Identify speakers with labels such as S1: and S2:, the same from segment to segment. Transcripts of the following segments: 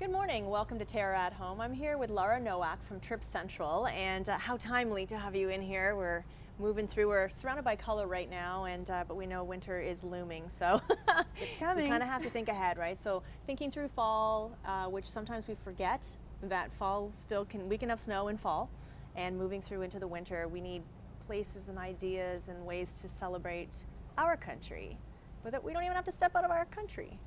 S1: Good morning, welcome to TERRA at Home. I'm here with Lara Nowak from Trip Central, and how timely to have you in here. We're moving through, we're surrounded by color right now, and but we know winter is looming, so
S2: it's coming.
S1: We kind of have to think ahead, right? So thinking through fall, which sometimes we forget that fall still we can have snow in fall, and moving through into the winter, we need places and ideas and ways to celebrate our country, but that we don't even have to step out of our country.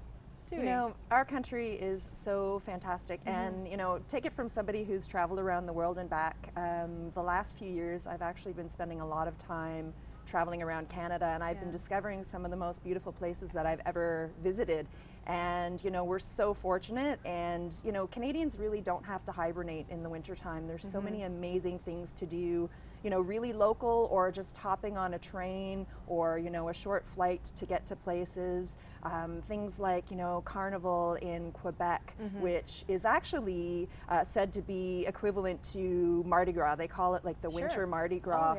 S2: You know, our country is so fantastic, and you know, take it from somebody who's traveled around the world and back. The last few years, I've actually been spending a lot of time traveling around Canada, and I've been discovering some of the most beautiful places that I've ever visited. And you know, we're so fortunate, and you know, Canadians really don't have to hibernate in the wintertime. There's so many amazing things to do, you know, really local, or just hopping on a train, or you know, a short flight to get to places. Things like, you know, Carnival in Quebec, which is actually said to be equivalent to Mardi Gras. They call it like the winter Mardi Gras.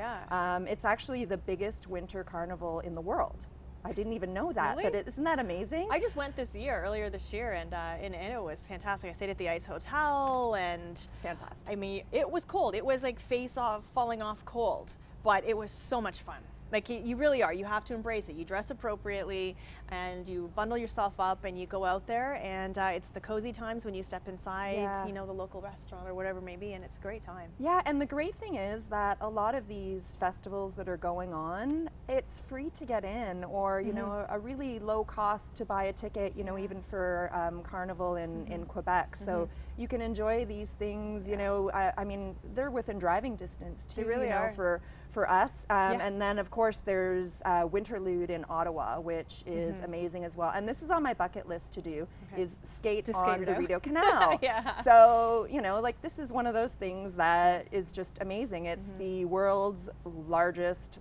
S2: It's actually the biggest winter carnival in the world. I didn't even know that, but isn't that amazing?
S1: I just went earlier this year, and it was fantastic. I stayed at the Ice Hotel, and
S2: fantastic.
S1: I mean, it was cold. It was like face off, falling off cold, but it was so much fun. Like you really are. You have to embrace it. You dress appropriately, and you bundle yourself up, and you go out there, and it's the cozy times when you step inside, you know, the local restaurant or whatever it may be, and it's a great time.
S2: Yeah, and the great thing is that a lot of these festivals that are going on, it's free to get in, or you know, a really low cost to buy a ticket. You know, even for Carnival in Quebec, so you can enjoy these things. You know, I mean, they're within driving distance too.
S1: They really are.
S2: For us, and then of course there's Winterlicious in Ottawa, which is amazing as well. And this is on my bucket list to do, is skate on the Rideau Canal. So, you know, like this is one of those things that is just amazing. It's the world's longest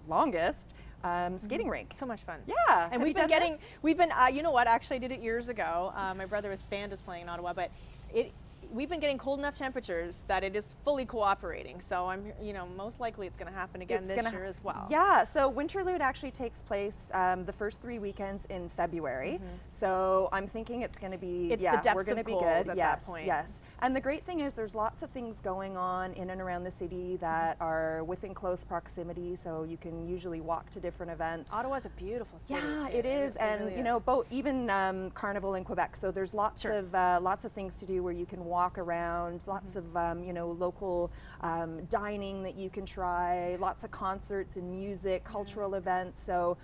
S2: skating rink.
S1: So much fun.
S2: Yeah.
S1: And we've been you know what, actually I did it years ago. My brother's band is playing in Ottawa, but we've been getting cold enough temperatures that it is fully cooperating. So you know, most likely it's going to happen again this year as well.
S2: Yeah, so Winterlicious actually takes place the first 3 weekends in February. So I'm thinking it's going to be, we're going to be good.
S1: At that point.
S2: Yes. And the great thing is there's lots of things going on in and around the city that are within close proximity, so you can usually walk to different events.
S1: Ottawa's a beautiful city.
S2: Yeah,
S1: too.
S2: it is, and
S1: really
S2: you know, even Carnival in Quebec. So there's lots of things to do where you can walk around, lots of you know, local dining that you can try, lots of concerts and music, cultural events. So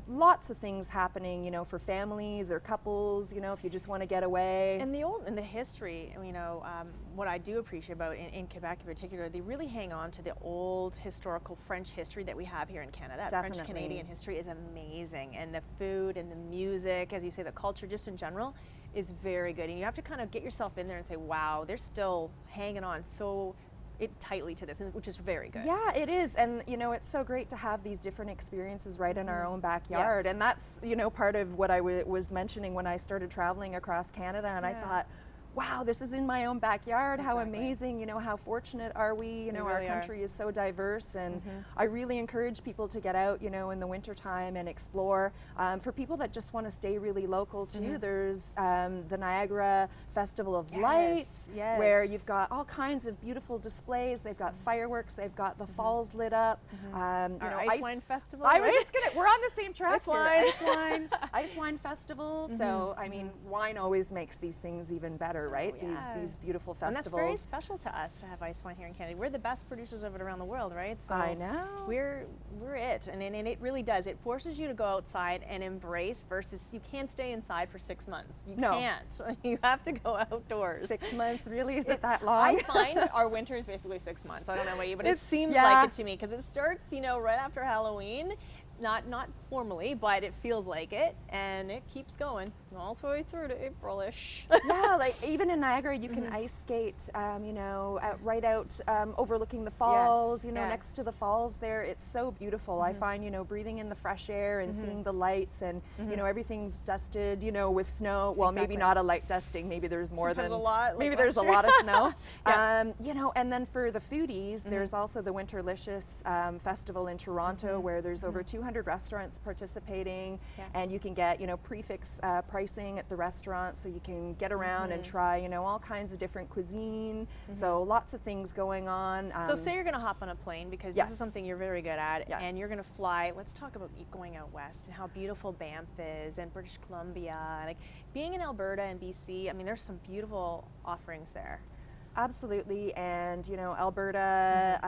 S2: lots of things happening, you know, for families or couples, you know, if you just want to get away.
S1: And the history, you know, what I do appreciate about in Quebec in particular, they really hang on to the old historical French history that we have here in Canada. That French-Canadian history is amazing, and the food and the music, as you say, the culture just in general is very good. And you have to kind of get yourself in there and say, wow, they're still hanging on so tightly to this, which is very good.
S2: Yeah, it is, and you know, it's so great to have these different experiences right in our own backyard. And that's, you know, part of what I was mentioning when I started traveling across Canada, and I thought, wow, this is in my own backyard. How amazing, you know, how fortunate are we? You know, really our country is so diverse, and I really encourage people to get out, you know, in the wintertime and explore. For people that just want to stay really local too, there's the Niagara Festival of Lights, where you've got all kinds of beautiful displays. They've got fireworks, they've got the falls lit up. You know,
S1: Ice Wine Festival.
S2: I was just we're on the same track
S1: here.
S2: Ice Wine Festival. So, I mean, wine always makes these things even better. Right? These beautiful festivals.
S1: And that's very special to us to have ice wine here in Canada. We're the best producers of it around the world, right? So
S2: I know.
S1: We're it. And it really does. It forces you to go outside and embrace, versus you can't stay inside for 6 months. You can't. You have to go outdoors.
S2: 6 months? Really? Is it that long?
S1: I find our winter is basically 6 months. I don't know about you, but it seems like it to me, because it starts, you know, right after Halloween. Not formally, but it feels like it, and it keeps going all the way through to April-ish.
S2: Yeah, like even in Niagara, you can ice skate, you know, right out overlooking the falls, you know, next to the falls there. It's so beautiful. I find, you know, breathing in the fresh air and seeing the lights, and, you know, everything's dusted, you know, with snow. Well, maybe not a light dusting. Maybe there's more than, maybe there's a lot of snow. You know, and then for the foodies, there's also the Winterlicious Festival in Toronto, where there's over 200 200 restaurants participating, and you can get, you know, prefix pricing at the restaurant, so you can get around and try, you know, all kinds of different cuisine. So lots of things going on.
S1: So say you're going to hop on a plane, because this is something you're very good at, and you're going to fly. Let's talk about going out west and how beautiful Banff is, and British Columbia. Like being in Alberta and BC, I mean, there's some beautiful offerings there.
S2: Absolutely, and you know, Alberta,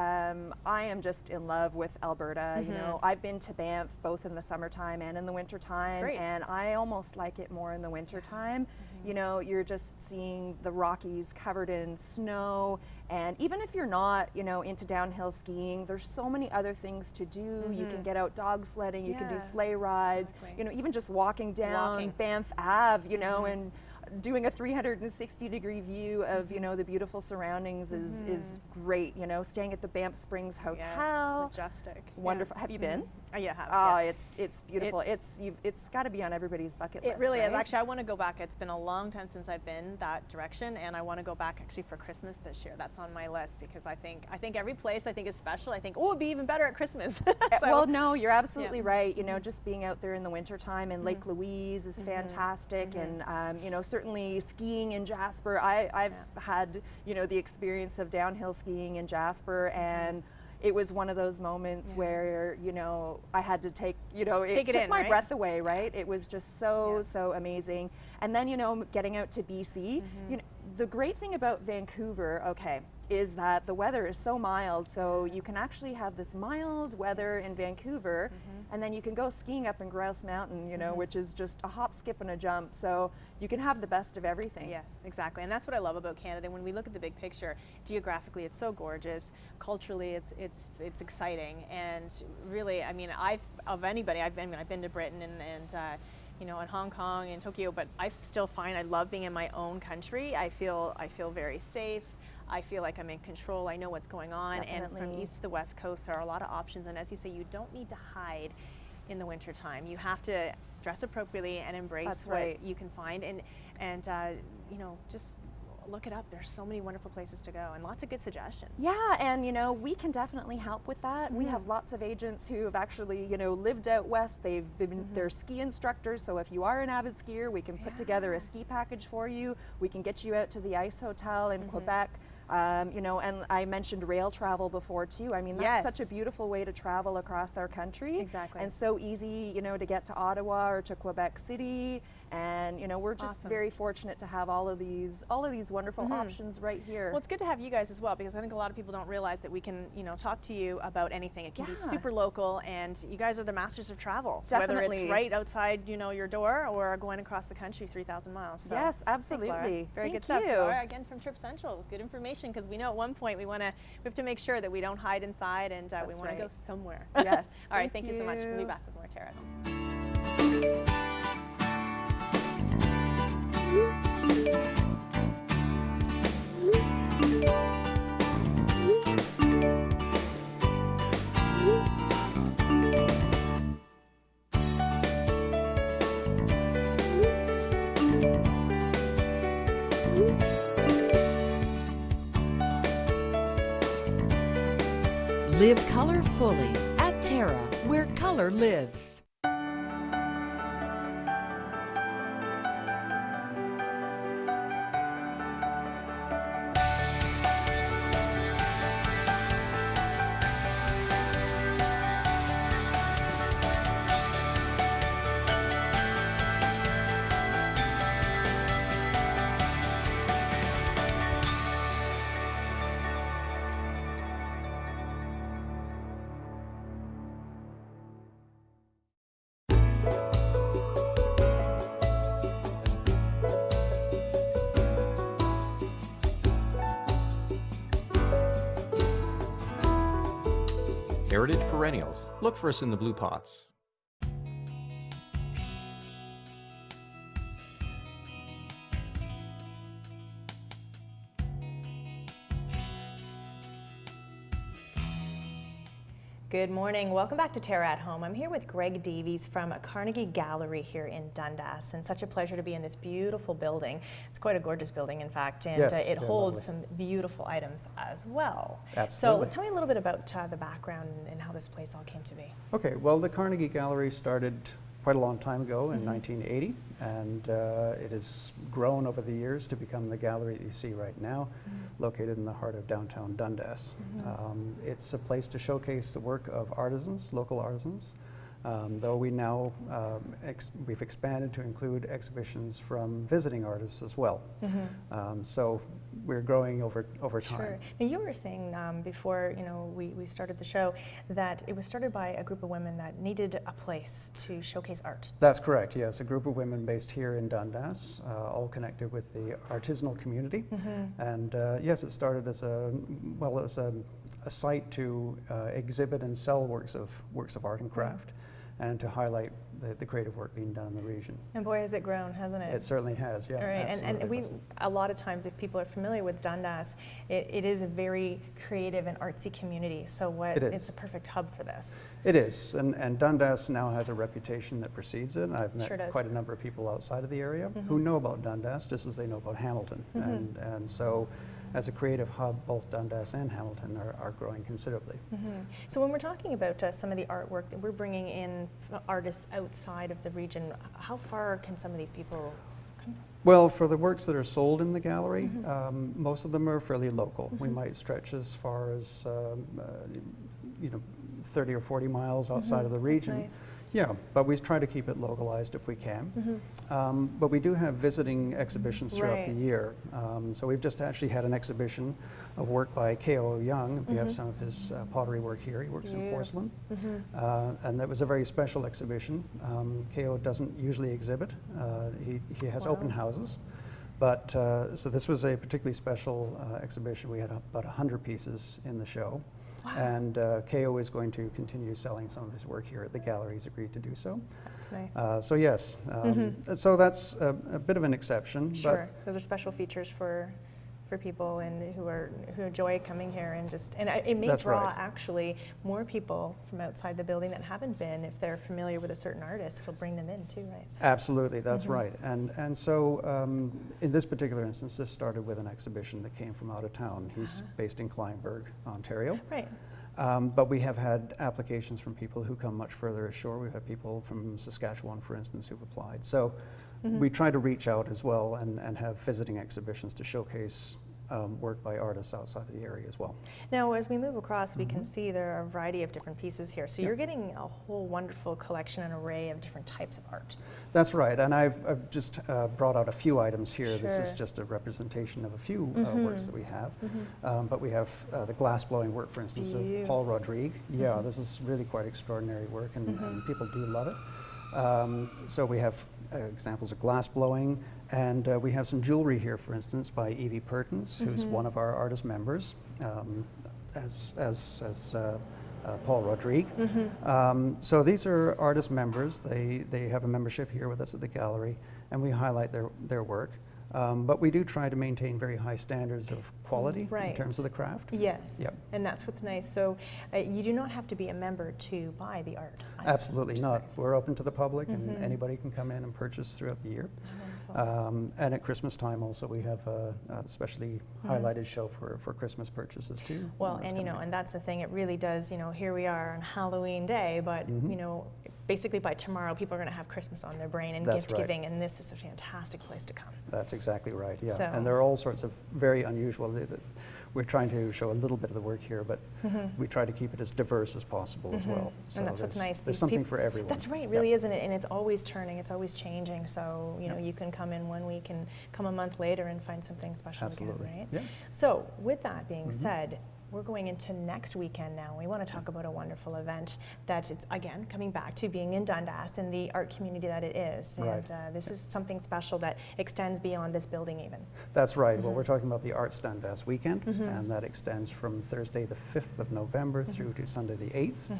S2: I am just in love with Alberta. You know, I've been to Banff both in the summertime and in the wintertime, and I almost like it more in the wintertime. You know, you're just seeing the Rockies covered in snow, and even if you're not, you know, into downhill skiing, there's so many other things to do. You can get out dog sledding, you can do sleigh rides, you know, even just walking down Banff Ave, you know, and doing a 360-degree view of, you know, the beautiful surroundings is great. You know, staying at the Banff Springs Hotel.
S1: Yes, majestic.
S2: Wonderful. Have you been?
S1: Yeah, I have.
S2: Oh, it's beautiful. It's got to be on everybody's bucket list.
S1: It really
S2: right?
S1: is. Actually, I want to go back. It's been a long time since I've been that direction, and I want to go back actually for Christmas this year. That's on my list, because I think every place I think is special. I think, oh, it'd be even better at Christmas.
S2: Well, no, you're absolutely right. You know, just being out there in the wintertime, and Lake Louise is fantastic, and you know, certainly skiing in Jasper. I've had, you know, the experience of downhill skiing in Jasper, and it was one of those moments where, you know, I had to take, you know, it took my breath away, right? It was just so amazing. And then, you know, getting out to BC, you know, the great thing about Vancouver, is that the weather is so mild, so you can actually have this mild weather in Vancouver, and then you can go skiing up in Grouse Mountain, you know, which is just a hop, skip, and a jump. So you can have the best of everything.
S1: Yes, exactly, and that's what I love about Canada. When we look at the big picture, geographically, it's so gorgeous. Culturally, it's exciting, and really, I mean, I've been to Britain and you know, in Hong Kong and Tokyo, but I still find I love being in my own country. I feel very safe. I feel like I'm in control. I know what's going on.
S2: Definitely.
S1: And from east to the west coast, there are a lot of options. And as you say, you don't need to hide in the wintertime. You have to dress appropriately and embrace what you can find. And you know, just look it up. There's so many wonderful places to go and lots of good suggestions.
S2: Yeah, and you know, we can definitely help with that. We have lots of agents who have actually, you know, lived out west. They've been they're ski instructors, so if you are an avid skier, we can put together a ski package for you. We can get you out to the Ice Hotel in Quebec. You know, and I mentioned rail travel before too. I mean, that's such a beautiful way to travel across our country.
S1: Exactly.
S2: And so easy, you know, to get to Ottawa or to Quebec City. And you know, we're just very fortunate to have all of these wonderful options right here.
S1: Well, it's good to have you guys as well, because I think a lot of people don't realize that we can, you know, talk to you about anything. It can be super local, and you guys are the masters of travel.
S2: Definitely.
S1: Whether it's right outside, you know, your door, or going across the country 3,000 miles. So,
S2: yes, absolutely.
S1: Thanks, Lara. Very good stuff. Lara, again from Trip Central. Good information, because we know at one point we have to make sure that we don't hide inside, and we want to go somewhere.
S2: Yes.
S1: All right. Thank you so much. We'll be back with more Terra.
S3: Live color fully at TERRA, where color lives.
S4: Heritage perennials. Look for us in the blue pots.
S1: Good morning. Welcome back to TERRA at Home. I'm here with Greg Davies from Carnegie Gallery here in Dundas, and such a pleasure to be in this beautiful building. It's quite a gorgeous building, in fact, and
S5: Yes,
S1: it holds
S5: lovely.
S1: some beautiful items as well.
S5: Absolutely.
S1: So tell me a little bit about the background and how this place all came to be.
S5: Okay, well, the Carnegie Gallery started quite a long time ago in 1980, and it has grown over the years to become the gallery that you see right now, located in the heart of downtown Dundas. It's a place to showcase the work of artisans, local artisans, though we now, we've expanded to include exhibitions from visiting artists as well. So we're growing over time.
S1: Sure. Now you were saying before we started the show that it was started by a group of women that needed a place to showcase art.
S5: That's correct, yes. A group of women based here in Dundas, all connected with the artisanal community. And yes, it started as a site to exhibit and sell works of art and craft, and to highlight the creative work being done in the region.
S1: And boy, has it grown, hasn't it?
S5: It certainly has, yeah.
S1: All right, and we, a lot of times, if people are familiar with Dundas, it is a very creative and artsy community. So it's a perfect hub for this.
S5: It is, and Dundas now has a reputation that precedes it. I've met quite a number of people outside of the area who know about Dundas just as they know about Hamilton. And so, as a creative hub, both Dundas and Hamilton are growing considerably.
S1: So when we're talking about some of the artwork that we're bringing in artists outside of the region, how far can some of these people come from?
S5: Well, for the works that are sold in the gallery, most of them are fairly local. We might stretch as far as 30 or 40 miles outside of the region.
S1: That's nice.
S5: Yeah, but we try to keep it localized if we can. But we do have visiting exhibitions throughout the year. So we've just actually had an exhibition of work by K.O. Young. We have some of his pottery work here. He works in porcelain. And that was a very special exhibition. K.O. doesn't usually exhibit. He has open houses. But so this was a particularly special exhibition. We had about 100 pieces in the show. And K.O. is going to continue selling some of his work here at the gallery. He's agreed to do so.
S1: That's nice.
S5: So yes, so that's a bit of an exception.
S1: Sure, those are special features for people and who enjoy coming here, and it may draw actually more people from outside the building that haven't been. If they're familiar with a certain artist, it'll bring them in too, right?
S5: Absolutely, that's right. And so in this particular instance, this started with an exhibition that came from out of town. He's based in Kleinburg, Ontario.
S1: Right.
S5: But we have had applications from people who come much further ashore. We've had people from Saskatchewan, for instance, who've applied. So we try to reach out as well and have visiting exhibitions to showcase work by artists outside of the area as well.
S1: Now, as we move across, we can see there are a variety of different pieces here. So you're getting a whole wonderful collection and array of different types of art.
S5: That's right, and I've just brought out a few items here. This is just a representation of a few works that we have. But we have the glassblowing work, for instance, of Paul Rodrigue. Yeah, this is really quite extraordinary work, and people do love it. So we have examples of glassblowing, and we have some jewelry here, for instance, by Evie Pertins, who's one of our artist members, as Paul Rodrigue. So these are artist members. They have a membership here with us at the gallery, and we highlight their work. But we do try to maintain very high standards of quality in terms of the craft.
S1: Yes, and that's what's nice. So you do not have to be a member to buy the art.
S5: Absolutely not. We're open to the public, and anybody can come in and purchase throughout the year. And at Christmas time also we have a specially highlighted show for Christmas purchases too.
S1: Well, and and that's the thing, it really does, here we are on Halloween Day, but basically by tomorrow people are going to have Christmas on their brain and gift giving, and this is a fantastic place to come.
S5: That's exactly right, yeah.
S1: So,
S5: and there are all sorts of very unusual, we're trying to show a little bit of the work here, but we try to keep it as diverse as possible as well. So
S1: and that's what's nice.
S5: There's something for everyone.
S1: That's right, really, isn't it? And it's always turning, it's always changing, so you can come in 1 week and come a month later and find something special again, right?
S5: Yeah.
S1: So with that being said, we're going into next weekend now. We want to talk about a wonderful event that it's, again, coming back to being in Dundas and the art community that it is. And this is something special that extends beyond this building even.
S5: That's right. Well, we're talking about the Arts Dundas weekend, and that extends from Thursday the 5th of November through to Sunday the 8th.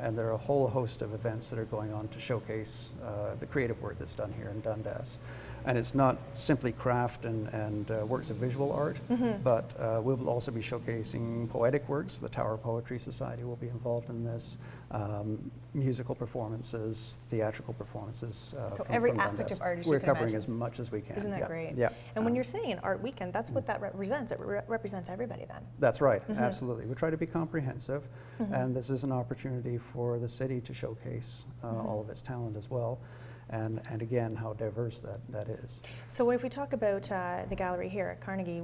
S5: And there are a whole host of events that are going on to showcase the creative work that's done here in Dundas. And it's not simply craft and works of visual art, but we'll also be showcasing poetic works. The Tower Poetry Society will be involved in this, musical performances, theatrical performances.
S1: So
S5: from
S1: every
S5: Dundas.
S1: aspect of art, as
S5: We're
S1: you can
S5: covering
S1: imagine.
S5: as much as we can.
S1: Isn't that
S5: yeah.
S1: great?
S5: Yeah.
S1: And when you're saying an art weekend, that's what that represents. It represents everybody then.
S5: That's right, absolutely. We try to be comprehensive, and this is an opportunity for the city to showcase all of its talent as well. And again, how diverse that is.
S1: So if we talk about the gallery here at Carnegie,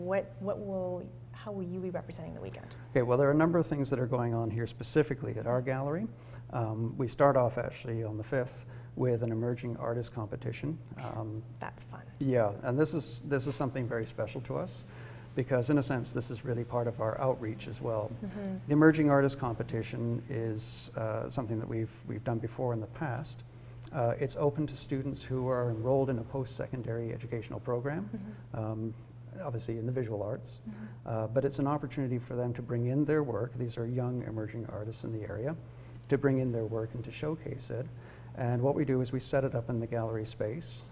S1: how will you be representing the weekend?
S5: Okay, well, there are a number of things that are going on here specifically at our gallery. We start off actually on the 5th with an emerging artist competition.
S1: That's fun.
S5: Yeah, and this is something very special to us, because in a sense this is really part of our outreach as well. The emerging artist competition is something that we've done before in the past. It's open to students who are enrolled in a post-secondary educational program, obviously in the visual arts, but it's an opportunity for them to bring in their work. These are young emerging artists in the area, to bring in their work and to showcase it. And what we do is we set it up in the gallery space.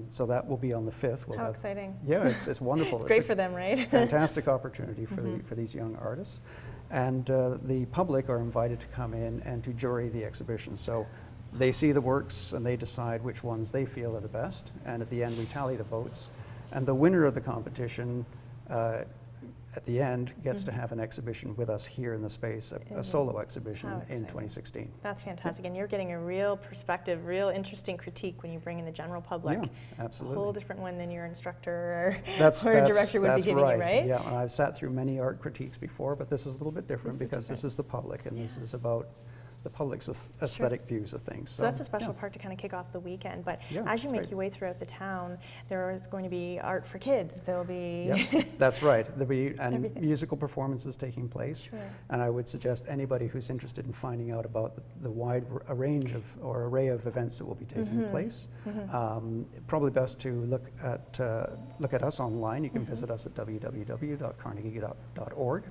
S5: So that will be on the 5th. We'll
S1: How exciting.
S5: Yeah, it's wonderful.
S1: It's great for them, right?
S5: Fantastic opportunity for these young artists. And the public are invited to come in and to jury the exhibition. So they see the works and they decide which ones they feel are the best. And at the end, we tally the votes. And the winner of the competition at the end gets to have an exhibition with us here in the space, a solo exhibition in 2016.
S1: That's fantastic, and you're getting a real perspective, real interesting critique when you bring in the general public.
S5: Yeah, absolutely.
S1: A whole different one than your instructor or
S5: That's
S1: director would be giving
S5: right.
S1: you, right?
S5: Yeah, and I've sat through many art critiques before, but this is a little bit different because this is the public, and this is about the public's aesthetic views of things.
S1: So that's a special part to kind of kick off the weekend. But as you make your way throughout the town, there is going to be art for kids. There'll be
S5: that's right. There'll be musical performances taking place.
S1: Sure.
S5: And I would suggest anybody who's interested in finding out about the wide range of or array of events that will be taking place, probably best to look at us online. You can visit us at www.carnegie.org.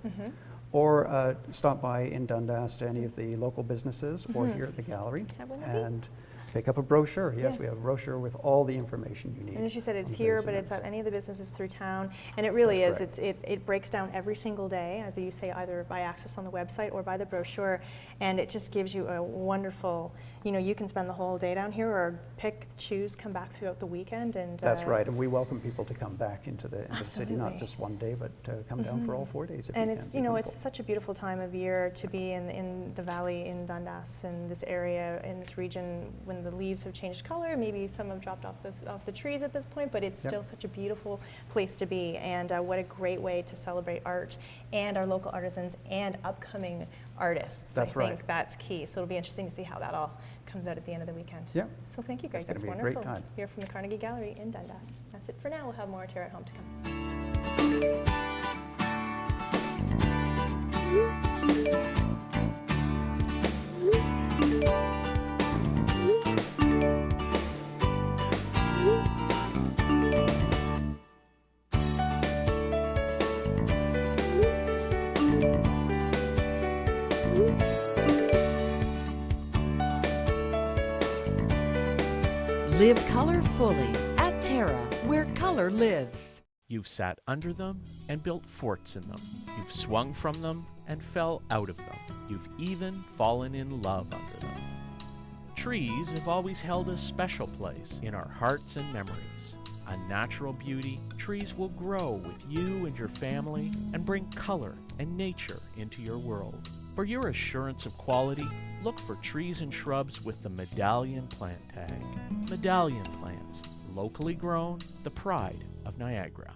S5: Or stop by in Dundas to any of the local businesses or here at the gallery and pick up a brochure. Yes, we have a brochure with all the information you need.
S1: And as you said, it's here, but it's at any of the businesses through town. And it really is. It breaks down every single day, as you say, either by access on the website or by the brochure. And it just gives you a wonderful, you can spend the whole day down here or pick, choose, come back throughout the weekend. And
S5: that's right. And we welcome people to come back into the city, not just one day, but come down for all 4 days if you can.
S1: And it's, it's such a beautiful time of year to be in the valley in Dundas, in this area, in this region, when the leaves have changed color. Maybe some have dropped off the trees at this point, but it's still such a beautiful place to be. And what a great way to celebrate art and our local artisans and upcoming artists.
S5: That's right.
S1: I think that's key. So it'll be interesting to see how that all comes out at the end of the weekend.
S5: Yeah.
S1: So thank you, Greg.
S5: That's
S1: wonderful.
S5: be a great time.
S1: Here from the Carnegie Gallery in Dundas. That's it for now. We'll have more TERRA at Home to come.
S3: Live color fully at TERRA, where color lives.
S6: You've sat under them and built forts in them. You've swung from them and fell out of them. You've even fallen in love under them. Trees have always held a special place in our hearts and memories. A natural beauty, trees will grow with you and your family and bring color and nature into your world. For your assurance of quality, look for trees and shrubs with the Medallion plant tag. Medallion plants, locally grown, the pride of Niagara.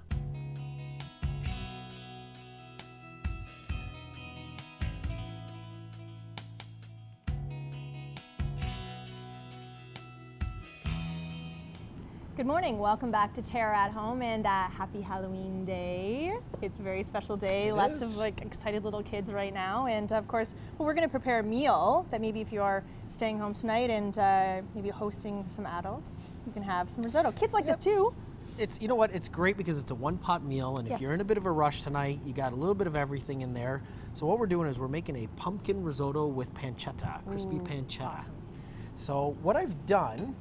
S1: Good morning. Welcome back to TERRA at Home, and happy Halloween Day. It's a very special day. Lots of excited little kids right now, and of course, we're going to prepare a meal that maybe if you are staying home tonight and maybe hosting some adults, you can have some risotto. Kids like this too.
S7: It's, it's great because it's a one-pot meal, and if you're in a bit of a rush tonight, you got a little bit of everything in there. So what we're doing is we're making a pumpkin risotto with pancetta, crispy pancetta.
S1: Awesome.
S7: So what I've done,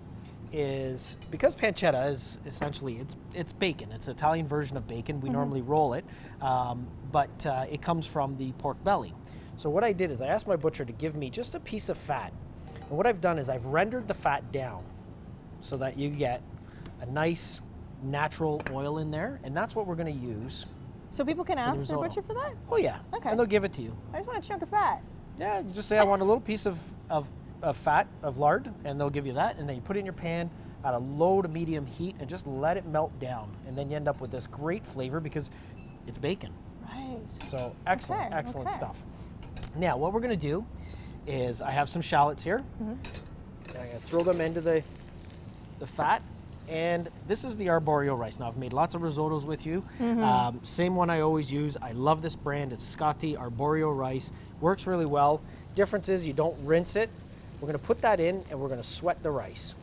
S7: is, because pancetta is essentially, it's bacon. It's an Italian version of bacon. We normally roll it, but it comes from the pork belly. So what I did is I asked my butcher to give me just a piece of fat. And what I've done is I've rendered the fat down so that you get a nice natural oil in there, and that's what we're going to use.
S1: So people can ask their
S7: risotto.
S1: butcher for that?
S7: Oh yeah,
S1: Okay.
S7: and they'll give it to you.
S1: I just want a chunk of fat.
S7: Yeah, you just say I want a little piece of fat, of lard, and they'll give you that, and then you put it in your pan at a low to medium heat and just let it melt down, and then you end up with this great flavor because it's bacon.
S1: Right.
S7: So excellent,
S1: Okay,
S7: excellent
S1: okay.
S7: stuff. Now what we're going to do is I have some shallots here. And I'm going to throw them into the fat. And this is the Arborio rice. Now, I've made lots of risottos with you. Same one I always use. I love this brand. It's Scotty Arborio rice. Works really well. Difference is you don't rinse it. We're going to put that in, and we're going to sweat the rice.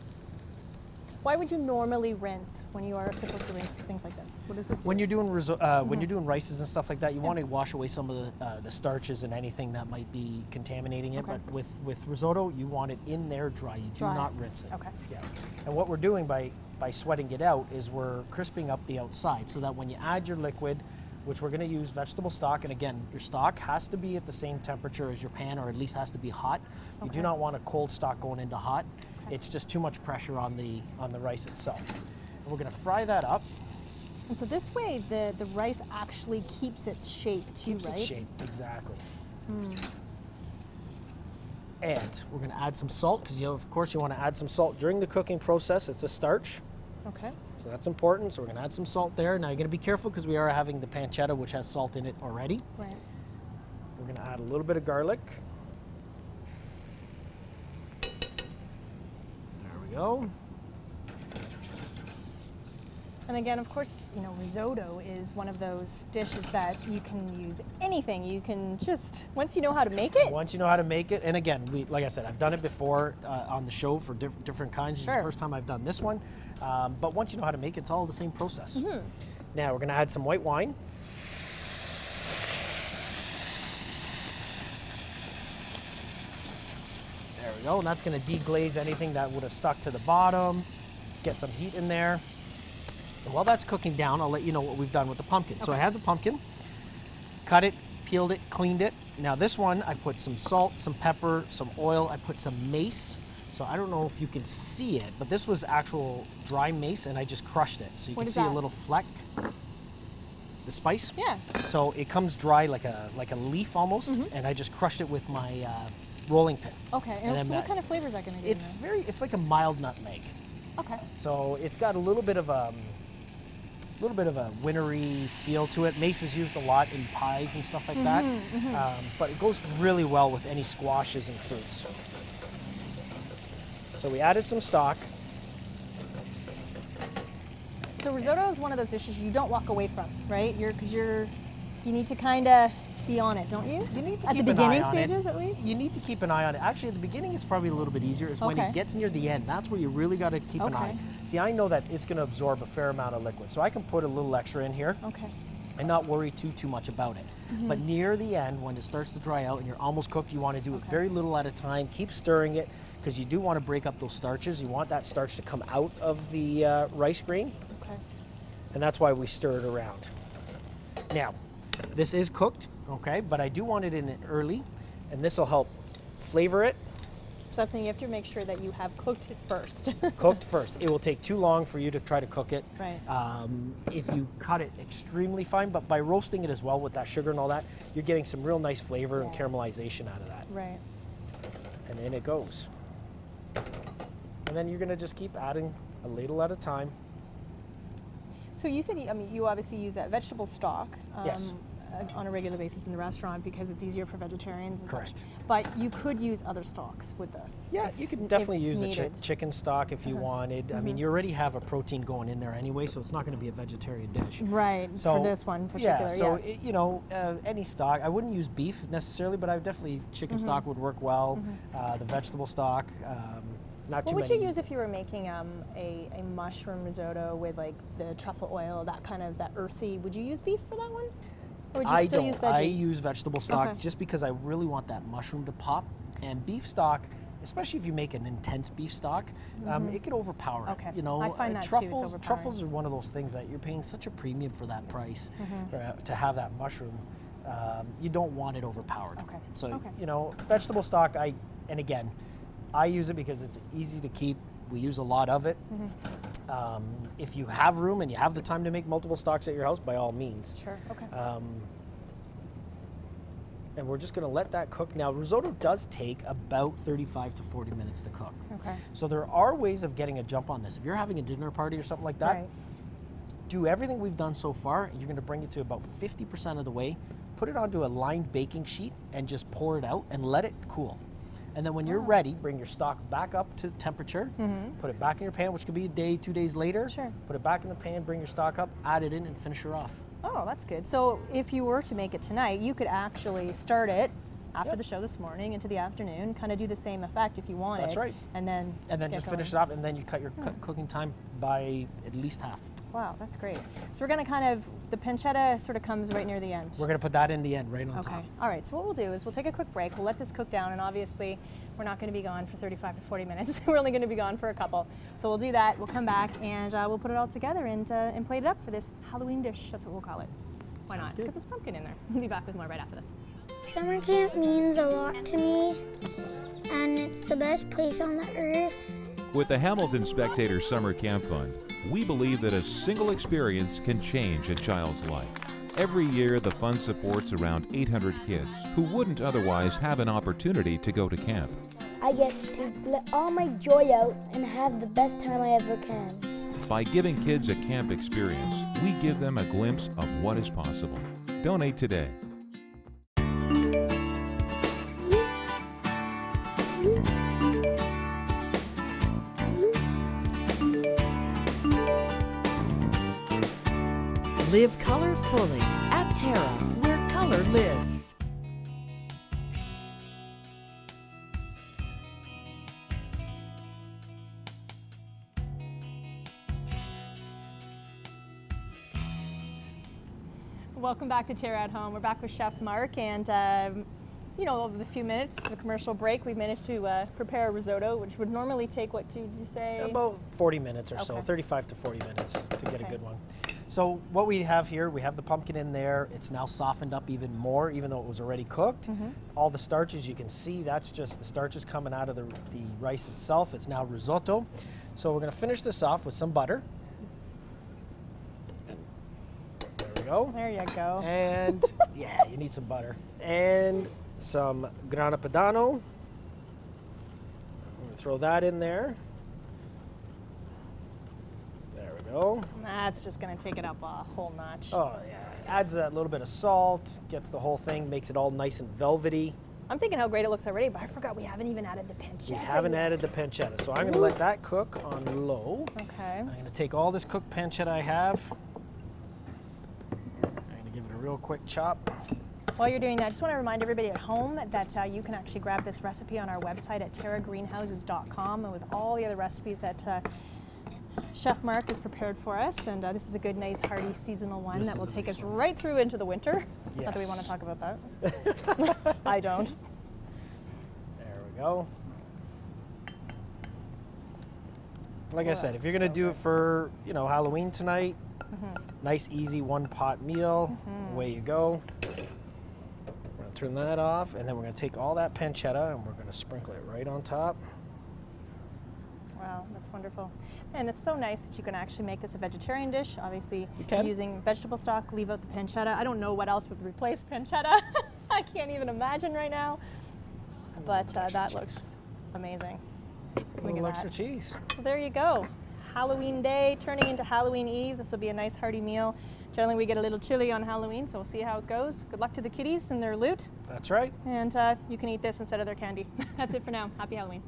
S1: Why would you normally rinse when you are supposed to rinse things like this? What does it do?
S7: When you're doing when you're doing rices and stuff like that, you want to wash away some of the starches and anything that might be contaminating it.
S1: Okay.
S7: But with risotto, you want it in there dry. You do
S1: Dry.
S7: not rinse it.
S1: Okay.
S7: Yeah. And what we're doing by sweating it out is we're crisping up the outside so that when you add your liquid, which we're going to use vegetable stock, and again, your stock has to be at the same temperature as your pan, or at least has to be hot. You do not want a cold stock going into hot. It's just too much pressure on the rice itself. And we're going to fry that up.
S1: And so this way, the rice actually keeps its shape too,
S7: Keeps
S1: right?
S7: its shape, exactly. And we're going to add some salt because, of course, you want to add some salt during the cooking process. It's a starch,
S1: Okay.
S7: so that's important. So we're going to add some salt there. Now you're going to be careful because we are having the pancetta, which has salt in it already.
S1: Right.
S7: We're going to add a little bit of garlic. There we go.
S1: And again, of course, you know, risotto is one of those dishes that you can use anything. You can just, once you know how to make it.
S7: Once you know how to make it, and again, like I said, I've done it before on the show for different kinds. This is the first time I've done this one. But once you know how to make it, it's all the same process. Now we're going to add some white wine. There we go, and that's going to deglaze anything that would have stuck to the bottom, get some heat in there. And while that's cooking down, I'll let you know what we've done with the pumpkin. So I have the pumpkin, cut it, peeled it, cleaned it. Now this one, I put some salt, some pepper, some oil, I put some mace. So I don't know if you can see it, but this was actual dry mace, and I just crushed it. So you can see a little fleck. The spice?
S1: Yeah.
S7: So it comes dry like a leaf almost, and I just crushed it with my rolling pin.
S1: Okay. And so what kind of flavor is that going to give?
S7: It's like a mild nutmeg.
S1: Okay.
S7: So it's got a little bit of a wintry feel to it. Mace is used a lot in pies and stuff like that, but it goes really well with any squashes and fruits. So we added some stock.
S1: So risotto is one of those dishes you don't walk away from, right? You need to kind of be on it, don't you?
S7: You need to
S1: at
S7: keep
S1: the
S7: an eye
S1: beginning
S7: on
S1: stages,
S7: it.
S1: at least.
S7: You need to keep an eye on it. Actually, at the beginning, it's probably a little bit easier. It's when it gets near the end. That's where you really got to keep an eye. See, I know that it's going to absorb a fair amount of liquid, so I can put a little extra in here.
S1: Okay.
S7: And not worry too much about it. But near the end, when it starts to dry out and you're almost cooked, you want to do it very little at a time. Keep stirring it because you do want to break up those starches. You want that starch to come out of the rice grain.
S1: Okay.
S7: And that's why we stir it around. Now, this is cooked, okay, but I do want it in it early, and this will help flavor it.
S1: So that's saying you have to make sure that you have cooked it first.
S7: Cooked first. It will take too long for you to try to cook it.
S1: Right.
S7: If you cut it extremely fine, but by roasting it as well with that sugar and all that, you're getting some real nice flavor and caramelization out of that.
S1: Right.
S7: And in it goes. And then you're going to just keep adding a ladle at a time.
S1: So you said, you obviously use that vegetable stock.
S7: Yes.
S1: On a regular basis in the restaurant because it's easier for vegetarians and
S7: Correct.
S1: such. But you could use other stocks with this.
S7: Yeah, you can definitely use the
S1: needed.
S7: chicken stock if you wanted. I mean, you already have a protein going in there anyway, so it's not going to be a vegetarian dish.
S1: Right,
S7: So,
S1: for this one in particular,
S7: yeah, so
S1: yes.
S7: any stock. I wouldn't use beef necessarily, but I would definitely chicken stock would work well. The vegetable stock, not
S1: What
S7: too
S1: would
S7: many.
S1: you use if you were making a mushroom risotto with like the truffle oil, that kind of that earthy? Would you use beef for that one? Or would you still use veggie?
S7: I use vegetable stock
S1: Okay.
S7: just because I really want that mushroom to pop. And beef stock especially if you make an intense beef stock, it can overpower it.
S1: Okay.
S7: You know,
S1: I find that too, it's overpowering.
S7: truffles are one of those things that you're paying such a premium for that price to have that mushroom. You don't want it overpowered.
S1: Okay.
S7: So, you know, vegetable stock, and again, I use it because it's easy to keep. We use a lot of it. If you have room and you have the time to make multiple stocks at your house, by all means.
S1: Sure, okay.
S7: And we're just gonna let that cook. Now, risotto does take about 35 to 40 minutes to cook.
S1: Okay.
S7: So there are ways of getting a jump on this. If you're having a dinner party or something like that,
S1: Right.
S7: do everything we've done so far, and you're gonna bring it to about 50% of the way, put it onto a lined baking sheet and just pour it out and let it cool. And then when you're ready, bring your stock back up to temperature, put it back in your pan, which could be a day, 2 days later.
S1: Sure.
S7: Put it back in the pan, bring your stock up, add it in, and finish her off.
S1: Oh, that's good. So if you were to make it tonight, you could actually start it after the show this morning into the afternoon, kind of do the same effect if you wanted.
S7: That's right.
S1: And then
S7: just finish it off, and then you cut your cooking time by at least half.
S1: Wow, that's great. So we're going to kind of, the pancetta sort of comes right near the end.
S7: We're going to put that in the end, right on top.
S1: Okay. All right, so what we'll do is we'll take a quick break. We'll let this cook down, and obviously we're not going to be gone for 35 to 40 minutes. We're only going to be gone for a couple. So we'll do that. We'll come back, and we'll put it all together and plate it up for this Halloween dish. That's what we'll call it. Why not? Because it's pumpkin in there. We'll be back with more right after this.
S8: Summer camp means a lot to me, and it's the best place on the earth.
S9: With the Hamilton Spectator Summer Camp Fund, we believe that a single experience can change a child's life. Every year, the fund supports around 800 kids who wouldn't otherwise have an opportunity to go to camp.
S8: I get to let all my joy out and have the best time I ever can.
S9: By giving kids a camp experience, we give them a glimpse of what is possible. Donate today.
S3: Live color fully at TERRA, where color lives.
S1: Welcome back to TERRA at Home. We're back with Chef Mark, and you know, over the few minutes of the commercial break, we've managed to prepare a risotto, which would normally take, what did you say?
S7: About 40 minutes or so,
S1: Okay.
S7: 35 to 40 minutes to get a
S1: Okay.
S7: good one. So what we have here, we have the pumpkin in there. It's now softened up even more, even though it was already cooked. All the starches you can see, that's just the starches coming out of the rice itself. It's now risotto. So we're gonna finish this off with some butter. There we go.
S1: There you go.
S7: And yeah, you need some butter. And some grana padano. I'm gonna throw that in there. There we go.
S1: That's just going to take it up a whole notch.
S7: Oh yeah, adds that little bit of salt, gets the whole thing, makes it all nice and velvety.
S1: I'm thinking how great it looks already, but I forgot we haven't even added the pancetta.
S7: We haven't added the pancetta, so I'm gonna let that cook on low.
S1: Okay.
S7: I'm gonna take all this cooked pancetta I have. I'm gonna give it a real quick chop.
S1: While you're doing that, I just want to remind everybody at home that you can actually grab this recipe on our website at terragreenhouses.com, and with all the other recipes that Chef Mark has prepared for us. And this is a good, nice, hearty, seasonal one that will take us right through into the winter.
S7: Yes.
S1: Not that we want to talk about that. I don't.
S7: There we go. Like I said, if you're gonna do it for, you know, Halloween tonight, nice, easy, one-pot meal, away you go. We're gonna turn that off, and then we're gonna take all that pancetta and we're gonna sprinkle it right on top.
S1: Wow, that's wonderful. And it's so nice that you can actually make this a vegetarian dish, obviously
S7: You can.
S1: using vegetable stock, leave out the pancetta. I don't know what else would replace pancetta. I can't even imagine right now. But that looks amazing.
S7: A
S1: Look
S7: little
S1: at
S7: extra
S1: that.
S7: cheese.
S1: So there you go. Halloween day turning into Halloween Eve. This will be a nice hearty meal. Generally we get a little chilly on Halloween, so we'll see how it goes. Good luck to the kiddies and their loot.
S7: That's right.
S1: And you can eat this instead of their candy. That's it for now. Happy Halloween.